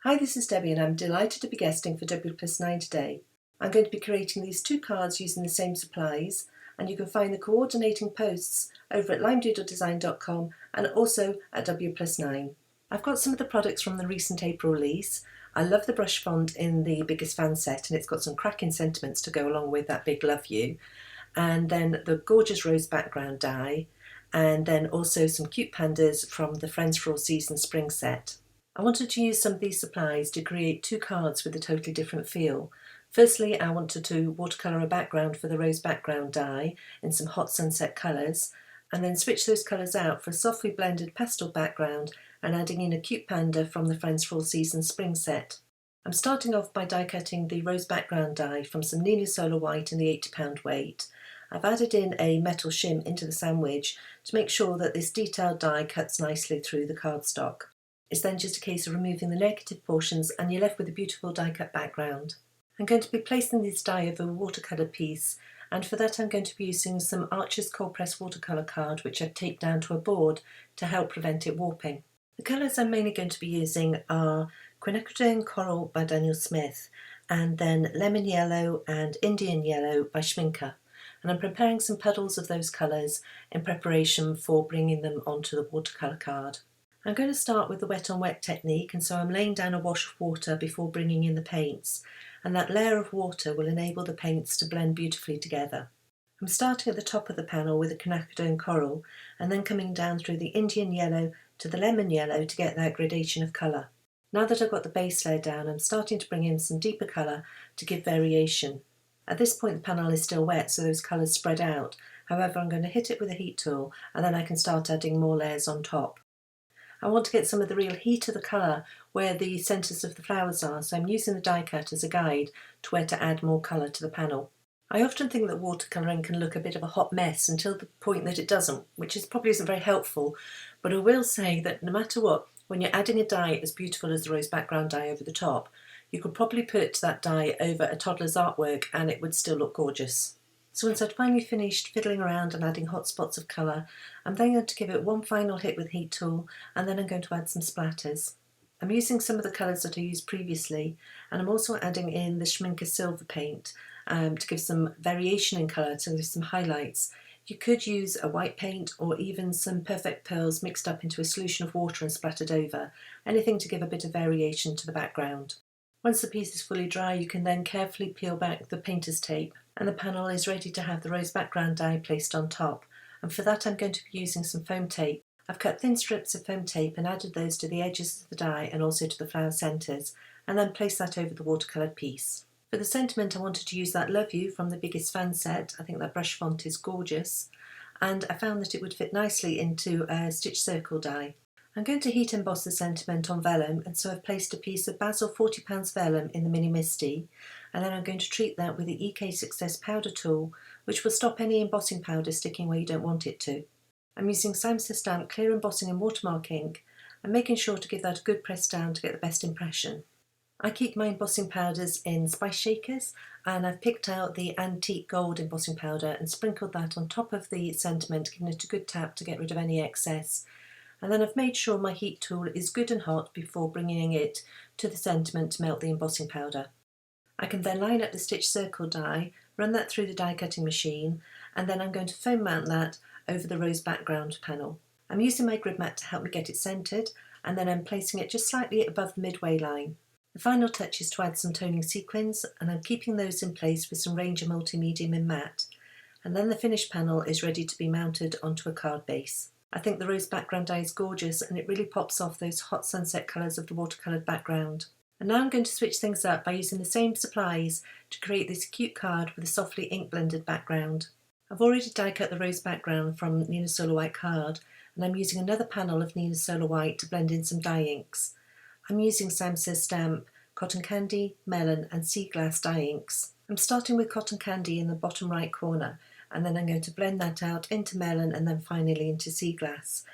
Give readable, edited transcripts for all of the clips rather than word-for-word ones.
Hi, this is Debbie and I'm delighted to be guesting for W+9 today. I'm going to be creating these two cards using the same supplies, and you can find the coordinating posts over at limedoodledesign.com and also at W+9. I've got some of the products from the recent April release. I love the brush font in the Biggest Fan set, and it's got some cracking sentiments to go along with that big love you. And then the gorgeous rose background die, and then also some cute pandas from the Friends for All Seasons spring set. I wanted to use some of these supplies to create two cards with a totally different feel. Firstly, I wanted to watercolour a background for the rose background die in some hot sunset colours, and then switch those colours out for a softly blended pastel background and adding in a cute panda from the Friends for All Seasons spring set. I'm starting off by die cutting the rose background die from some Nina Solar White in the 80 pound weight. I've added in a metal shim into the sandwich to make sure that this detailed die cuts nicely through the cardstock. It's then just a case of removing the negative portions and you're left with a beautiful die cut background. I'm going to be placing this die over a watercolour piece, and for that I'm going to be using some Arches cold press watercolour card which I've taped down to a board to help prevent it warping. The colours I'm mainly going to be using are Quinacridone Coral by Daniel Smith, and then Lemon Yellow and Indian Yellow by Schminker. And I'm preparing some puddles of those colours in preparation for bringing them onto the watercolour card. I'm going to start with the wet on wet technique, and so I'm laying down a wash of water before bringing in the paints, and that layer of water will enable the paints to blend beautifully together. I'm starting at the top of the panel with a Quinacridone Coral and then coming down through the Indian Yellow to the Lemon Yellow to get that gradation of colour. Now that I've got the base layer down, I'm starting to bring in some deeper colour to give variation. At this point the panel is still wet, so those colours spread out. However, I'm going to hit it with a heat tool and then I can start adding more layers on top. I want to get some of the real heat of the colour where the centres of the flowers are, so I'm using the die cut as a guide to where to add more colour to the panel. I often think that watercolouring can look a bit of a hot mess until the point that it doesn't, which probably isn't very helpful, but I will say that no matter what, when you're adding a die as beautiful as the rose background die over the top, you could probably put that die over a toddler's artwork and it would still look gorgeous. So once I'd finally finished fiddling around and adding hot spots of colour, I'm then going to give it one final hit with heat tool, and then I'm going to add some splatters. I'm using some of the colours that I used previously, and I'm also adding in the Schminker Silver paint to give some variation in colour, to give some highlights. You could use a white paint or even some Perfect Pearls mixed up into a solution of water and splattered over, anything to give a bit of variation to the background. Once the piece is fully dry, you can then carefully peel back the painter's tape, and the panel is ready to have the rose background die placed on top. And for that I'm going to be using some foam tape. I've cut thin strips of foam tape and added those to the edges of the die and also to the flower centres, and then placed that over the watercoloured piece. For the sentiment I wanted to use that Love You from the Biggest Fan set. I think that brush font is gorgeous, and I found that it would fit nicely into a stitch circle die. I'm going to heat emboss the sentiment on vellum, and so I've placed a piece of Basil 40 pounds vellum in the Mini Misty, and then I'm going to treat that with the EK Success powder tool, which will stop any embossing powder sticking where you don't want it to. I'm using Samsa Stamp Clear Embossing and Watermark ink, and making sure to give that a good press down to get the best impression. I keep my embossing powders in spice shakers, and I've picked out the Antique Gold embossing powder and sprinkled that on top of the sentiment, giving it a good tap to get rid of any excess. And then I've made sure my heat tool is good and hot before bringing it to the sentiment to melt the embossing powder. I can then line up the stitch circle die, run that through the die cutting machine, and then I'm going to foam mount that over the rose background panel. I'm using my grid mat to help me get it centred, and then I'm placing it just slightly above the midway line. The final touch is to add some toning sequins, and I'm keeping those in place with some Ranger Multi-Medium in matte. And then the finished panel is ready to be mounted onto a card base. I think the rose background die is gorgeous, and it really pops off those hot sunset colours of the watercoloured background. And now I'm going to switch things up by using the same supplies to create this cute card with a softly ink blended background. I've already die cut the rose background from Nina Solar White card, and I'm using another panel of Nina Solar White to blend in some dye inks. I'm using Samsa Stamp Cotton Candy, Melon and Sea Glass dye inks. I'm starting with Cotton Candy in the bottom right corner, and then I'm going to blend that out into Melon and then finally into Sea Glass.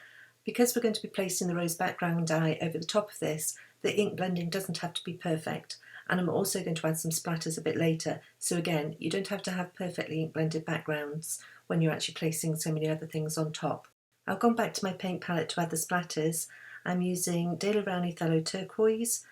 Because we're going to be placing the rose background die over the top of this, the ink blending doesn't have to be perfect, and I'm also going to add some splatters a bit later, so again, you don't have to have perfectly ink blended backgrounds when you're actually placing so many other things on top. I've gone back to my paint palette to add the splatters. I'm using Daler Rowney Thallow Turquoise,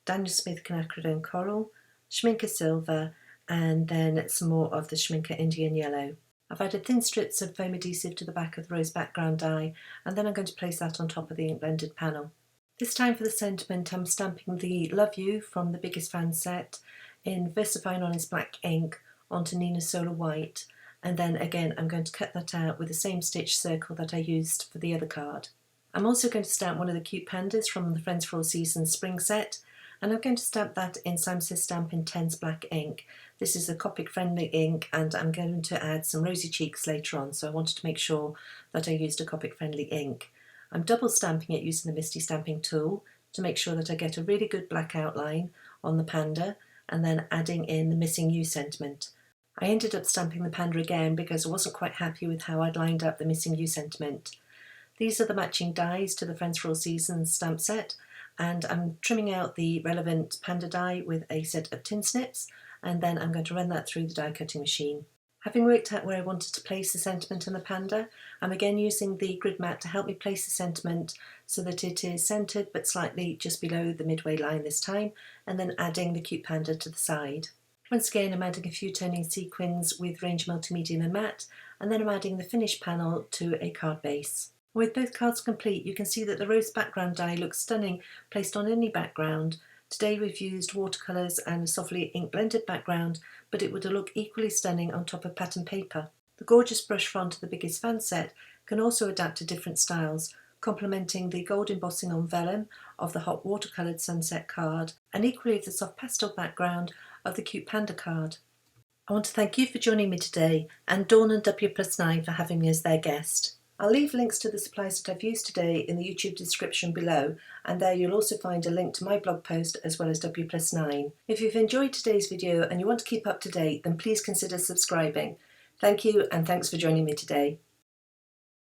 Daniel Smith Quinacridone Coral, Schminker Silver, and then some more of the Schminker Indian Yellow. I've added thin strips of foam adhesive to the back of the rose background die, and then I'm going to place that on top of the ink blended panel. This time for the sentiment, I'm stamping the Love You from the Biggest Fan set in VersaFine Honest black ink onto Nina Solar white, and then again I'm going to cut that out with the same stitch circle that I used for the other card. I'm also going to stamp one of the cute pandas from the Friends for All Seasons spring set, and I'm going to stamp that in Sam Says Stamp Intense black ink. This is a Copic friendly ink, and I'm going to add some rosy cheeks later on, so I wanted to make sure that I used a Copic friendly ink. I'm double stamping it using the Misty Stamping tool to make sure that I get a really good black outline on the panda, and then adding in the Missing You sentiment. I ended up stamping the panda again because I wasn't quite happy with how I'd lined up the Missing You sentiment. These are the matching dies to the Friends for All Seasons stamp set, and I'm trimming out the relevant panda die with a set of tin snips, and then I'm going to run that through the die cutting machine. Having worked out where I wanted to place the sentiment and the panda, I'm again using the grid mat to help me place the sentiment so that it is centred but slightly just below the midway line this time, and then adding the cute panda to the side. Once again I'm adding a few turning sequins with Range Multimedium and Matte, and then I'm adding the finished panel to a card base. With both cards complete, you can see that the rose background die looks stunning placed on any background. Today we've used watercolours and a softly ink blended background, but it would look equally stunning on top of pattern paper. The gorgeous brush font of the Biggest Fan set can also adapt to different styles, complementing the gold embossing on vellum of the hot watercoloured sunset card, and equally the soft pastel background of the cute panda card. I want to thank you for joining me today, and Dawn and W+9 for having me as their guest. I'll leave links to the supplies that I've used today in the YouTube description below, and there you'll also find a link to my blog post as well as W+9. If you've enjoyed today's video and you want to keep up to date, then please consider subscribing. Thank you, and thanks for joining me today.